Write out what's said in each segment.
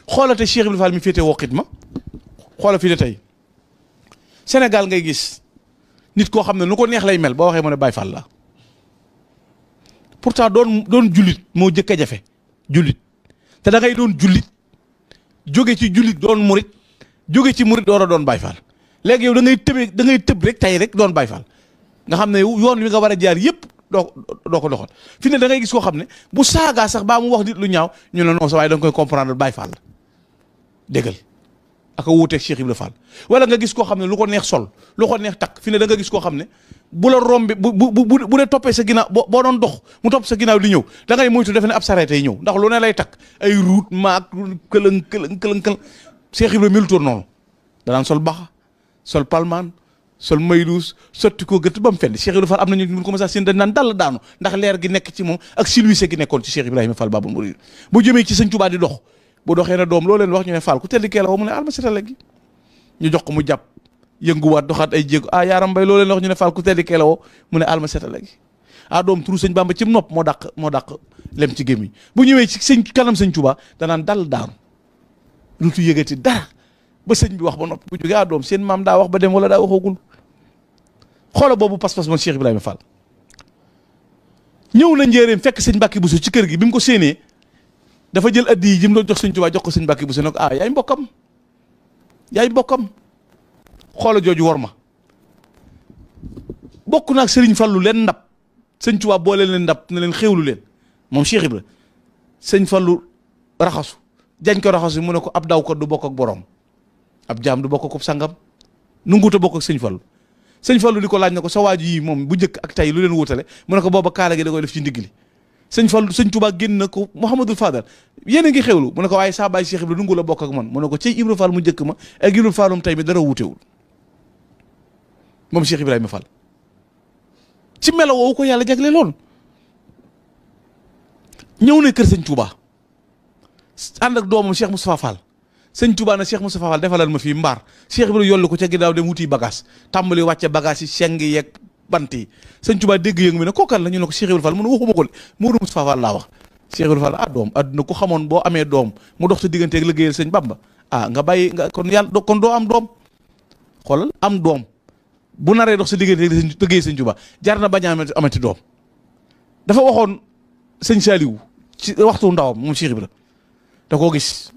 xoolate Cheikh Ibrahima Fall mi féete woo xidma xoola fi de tey Sénégal ngay gis nit koo xam ne nu ko neex lay mel boo waxee mu ne Baye Fall la pourtant doon jullit moo jëkk a jafe jullit te da ngay doon jullit jóge ci jullit doon murit jóge ci murit door a doon Baye Fall léegi yow da ngay tëb rek tey rek doon Baye Fall nga xam ne yoon wi nga war a jaar yëpp doo ko doxal fi ne da ngay gis koo xam ne bu saagaa sax baa mu wax nit lu ñaaw ñu ne non sa waaye da nga koy comprendre Baye Fall la déggal aka wuuteeg Cheikh Ibrahima Fall wala nga gis koo xam ne lu ko neex sol lu ko neex takk fi ne da nga gis koo xam ne bu la rombi bu dee toppee sa ginnaaw boo doon dox mu topp sa ginnaaw di ñëw da ngay moytu defe ne ab sareet yi ñëw ndax lu ne lay takk ay ruut maak këlëng Cheikh Ibrahima melu toon noonu danaan sol baxa sol palmaan sol mayduus sotti ko gët ba mu fenn Cheikh Ibrahima Fall am nañu mun ko mos a seen dañ naan dal daanu ndax leer gi nekk ci moom ak silwise gi nekkoon ci Cheikh Ibrahima Fall Babul Mourid bu jëmee ci Sëñ Tuubaa di dox bu doxee na doom loo leen wax ñu ne Fall ku tedd kee la woo mu ne alma setale gi ñu jox ko mu jàpp yënguwaat doxaat ay jéego yaaram mbay loo leen wax ñu ne Fall ku tedd kee la woo mu ne alma setale gi doom turu Sëñ Bamba ci nopp moo dàq lem ci gémmiñ bu ñëwee ci kanam Sëñ Tuubaa danaan dal daanu duutu yëgati dara ba sëñ bi wax ba nopp bu jógee doom seen maam daa wax ba dem wala daa waxagul xoola boobu pas-pas moom Cheikh Ibrahima Fall ñëw na njéeréem fekk sëñ Mbàkke Buso ci kër gi bi mu ko séenee dafa jël addi yi ji mu doon jox sëñ Tuubaa jox ko sëñ Mbàkke Buso ne ko yaay mbokkam xoola jooju war ma bokk naag sëriñ Fallu leen ndab sëñ Tuubaa boole leen ndab ne leen xéwlu leen moom Cheikh Ibra sëñ Fallu raxasu jañ ko raxasu mu ne ko ab daw ko du bokk ak borom ab jaam du bokk ak sangam nunguta bokk ak sëñ Fallu sëñ Fallu di ko laaj na ko sa waaju yi moom bu njëkk ak tey lu leen wutale mu ne ko booba kaala gi da koy def ci ndigg li sëñ Fallu sëñ Tuubaa génn na ko Mouhamadul Fadal yéen a ngi xewlu mu ne ko waaye saa baay Cheikh Ibra nungu la bokk ak man mu ne ko ci Ibra Fall mu njëkk ma ak Ibra Fallum tey mi dara wutewul moom Cheikh Ibrahima Fall ci melo woowu ko yàlla jagle loon ñëw na kër sëñ Tuubaa ànd ak doomam Cheikh Moustapha Fall sëñ Tuubaa na Cheikh Moustapha Fall defalal ma fii mbaar Cheikh Ibrahima yollu ko ca ginnaaw dem wuti bagage tàmbali wàcce bagage yi seng yeeg bant yi sëñ Tuubaa dégg yëngu mi ne kookan la ñu ne ko Cheikh Ibrahima Fall mu ne waxuma ko Modou Moustapha Fall laa wax Cheikh Ibrahima Fall doom adduna ko xamoon boo amee doom mu dox sa digganteeg liggéeyal sëñ Bamba nga bàyyi nga kon yàlla kon doo am doom xoolal am doom bu naree dox sa digganteeg liggéey sëñ Tuubaa jar na bañ a amati doom dafa waxoon sëñ Saliou ci waxtu ndawam moom Cheikh Ibrahima da koo gis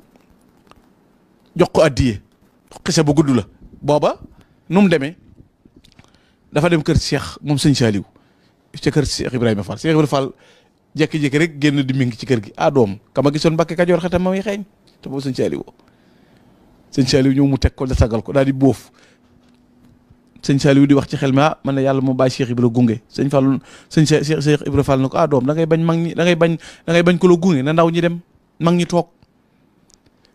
jox ko addiye xise bu gudd la booba nu mu demee dafa dem kër Cheikh moom sëñ Saliou ca kër Cheikh Ibrahima Fall Cheikh Ibrahima Fall jékki-jékki rek génn di mi ngi ci kër gi doom kama gisoon Mbàkke Kajoor xetam ma muy xeeñ te boobu sëñ Saliou ñëw mu teg ko da sagal ko daal di bóof sëñ Saliou di wax ci xel mi man ne yàlla moo bàyyi Cheikh Ibrahima gunge sëñ Fall Cheikh Ibrahima Fall ne ko doom da ngay bañ mag ñi da ngay bañ ko la gunge na ndaw ñi dem mag ñi toog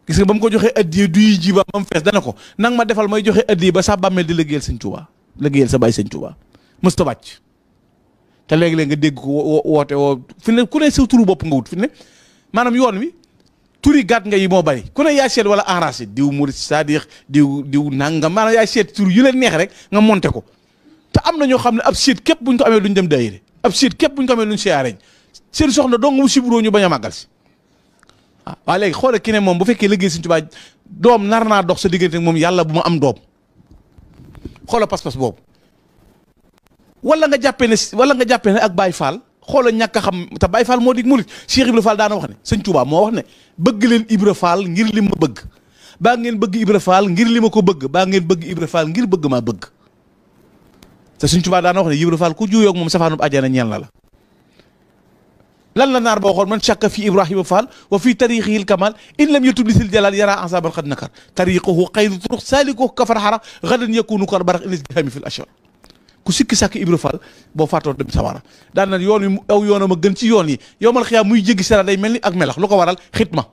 gis nga ba mu ko joxee addiye duy ji ba mu fees dana ko nang ma defal may joxe addiye ba sa bàmmeel di liggéeyal sëñ Tuubaa liggéeyal sa bàyyi sëñ Tuubaa mësta wàcc te léegi-léeg nga dégg ko woote woo fi ne ku ne sa turu bopp nga wut fi ne maanaam yoon wi turi gàtt nga yi moo bari ku ne yaay seet wala enragé diw murid c'est-à-dire diw nangam maanaam yaay seet tur yu leen neex rek nga monté ko te am na ñoo xam ne ab seet képp buñ ko amee duñ dem daayira ab seet képp buñ ko amee duñ siyaareñ seen soxna dong mu siburoo ñu bañ a màggal si waaw léegi xoole ki ne moom bu fekkee liggéey sëñ Tuubaa doom nar naa dox sa diggante moom yàlla bu ma am doom xoola pas-pas boobu wala nga jàppee ne ak Baye Fall xoola ñàkk a xam te Baye Fall moo di murit Cheikh Ibra Fall daana wax ne sëñ Tuubaa moo wax ne bëgg leen Ibra Fall ngir li ma bëgg baa ngeen bëgg Ibra Fall ngir li ma ko bëgg baa ngeen bëgg Ibra Fall ngir bëgg maa bëgg te sëñ Tuubaa daana wax ne Ibra Fall ku juuyoog moom safaanub àjjana ñeel na la lan la naar boo xool man shakka fi Ibrahima Fall wa fi tariixihil kamal in lam yatub lisil jalal yara ansabal xad nakar tariixuhu xayru turuq saliko kafar xara gadan yakunu kar barax inis bihami fil ashar ku sikki sàkk Ibra Fall boo faatoo dem sawara daan na yoon wi aw yoonam a gën ci yoon yi yowmal xiyaam muy jéggi sera day mel ni ak melax lu ko waral xitma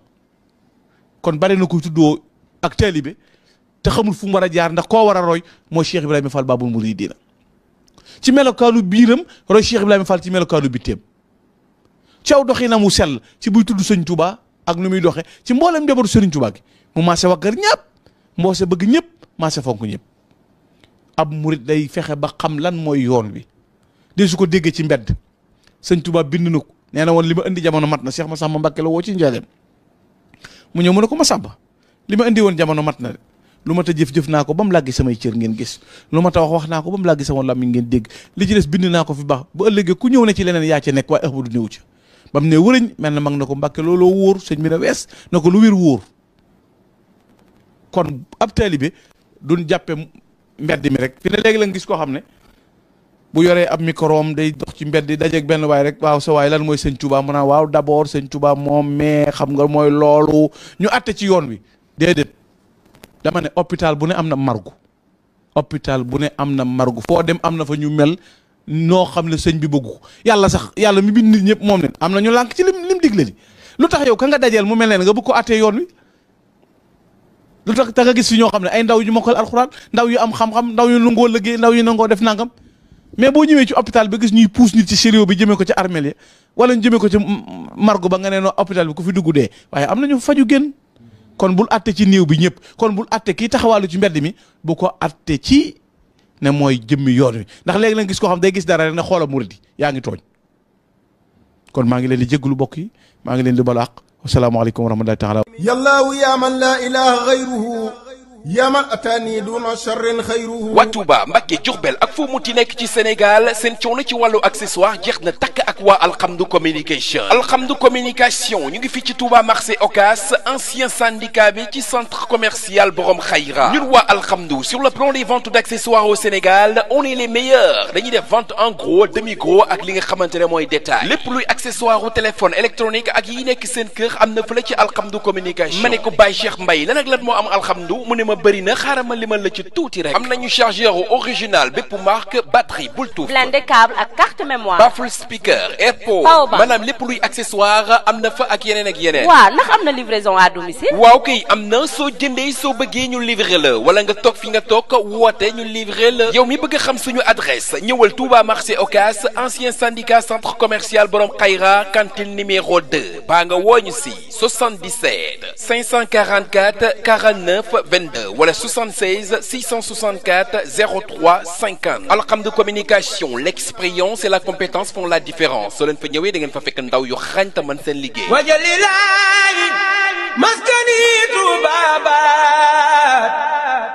kon bari na koy tuddoo ak taalibe te xamul fu mu war a jaar ndax koo war a roy mooy Cheikh Ibrahima Fall Babul Mouridina ci melokaanu biiram roy Cheikh Ibrahima Fall ci melokaanu bitteem caw doxinam wu sell ci buy tudd sëñ Touba ak nu muy doxe ci mboolem njabootu sëriñ Touba gi mu maase waggar ñëpp mboose bëgg ñëpp maase fonk ñëpp ab murit day fexe ba xam lan mooy yoon wi de su ko déggee ci mbedd sëñ Touba bind na ko nee na woon li ma indi jamono mat na Cheikh Massamba Mbacké la woo ci njaleem mu ñëw mu ne ko ma sàmba li ma indi woon jamono mat na de lu ma ta jëf-jëf naa ko ba mu làggi samay cër ngeen gis lu ma ta wax naa ko ba mu làggi sama làmmiñ ngeen dégg li ci des bind naa ko fi baax bu ëllëgee ku ñëw ne ci leneen yaa ca nekk waaye Ahmadu néew ca ba mu ne wërëñ mel na mag na ko Mbàkke looloo wóor sëñ bi na wees na ko lu wér wóor kon ab taalibe duñ jàppe mbedd mi rek fi ne léegi la nga gis koo xam ne bu yoree ab microom day dox ci mbedd dajeeg benn waay rek waaw sa waay lan mooy sëñ Touba mu naan waaw d'abord sëñ Touba moom mais xam nga mooy loolu ñu atte ci yoon wi déedéet dama ne hôpital bu ne am na margu hôpital bu ne am na margu foo dem am na fa ñu mel noo xam ne sëñ bi bëggu ko yàlla sax yàlla mi bind nit ñëpp moom leen am na ñu lànk ci lim digle li lu tax yow ka nga dajeel mu mel ne nga bëgg ko attee yoon wi lu tax nga gis fi ñoo xam ne ay ndaw yu mokkal alxuraan ndaw yu am xam-xam ndaw yu nangoo liggéey ndaw yu nangoo def nangam mais boo ñëwee ci hôpital bi gis ñuy puus nit ci sérieux bi jëmee ko ci armeel yi wala ñu jëmee ko ci margo ba nga ne noo hôpital bi ku fi dugg dee waaye am nañu faju génn kon bul atte ci néew bi ñëpp kon bul atte kii taxawaalu ci mbedd mi bu ko atte ci ne mooy jëmmi yoon wi ndax léegi la gis koo xam day gis dara rek ne xoola muridi yaa ngi tooñ kon maa ngi leen di jégalu bokk yi maa ngi leen di balu àq wasalaamaaleykum wa rahmatullahi taala yallaahu yaa man laa ilaaha gayruhu yaa man ataani duna sharrin xayruhu. waa Touba Mbacké Diourbel ak foo muti nekk ci Sénégal seen coono ci wàllu accessoire jeex na takk ak waa Alhamdou communication. Alhamdou communication ñu ngi fii ci Touba marché Ocass ancien syndicat bi ci centre commercial Borom Khayra. ñun waa Alhamdou sur le plan des ventes d'accessoires au Sénégal on est les meilleurs dañuy def vente en gros demi gros ak li nga xamante ne mooy détail lépp luy accessoire au téléphone électronique ak yi nekk seen kër am na fële ci Alhamdou communication. ma ne ko Baye Cheikh Mbaye lan ak lan moo am Alhamdou mu ne ma bëri na xaaral ma limal la ci tuuti rek. am nañu chargeur original bépp marque batterie Bluetooth. blindé câble ak carte mémoire. baffle speaker AirPod. powerbank maanaam lépp luy accessoire am na fa ak yeneen ak yeneen. waaw ndax am na livraison à domicile. waaw kay am na soo jëndee soo bëggee ñu livrer la wala nga toog fi nga toog woote ñu livrer la. yow mi bëgg a xam suñu adresse ñëwal Touba marché Ocass ancien syndicat centre commercial Borom Khayra cantine numéro 2 baa nga wooñu si 77 544 49 22 wala 76 664 03 50. Alhamdou communication l'expérience et la compétence font la différence soo leen fa ñëwee da ngeen fa fekk ndaw yu xarañ te mën seen liggéey. wajalilaayi maskani tubabat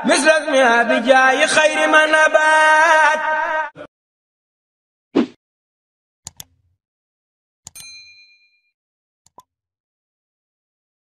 misras mi abijaayi xayri manabat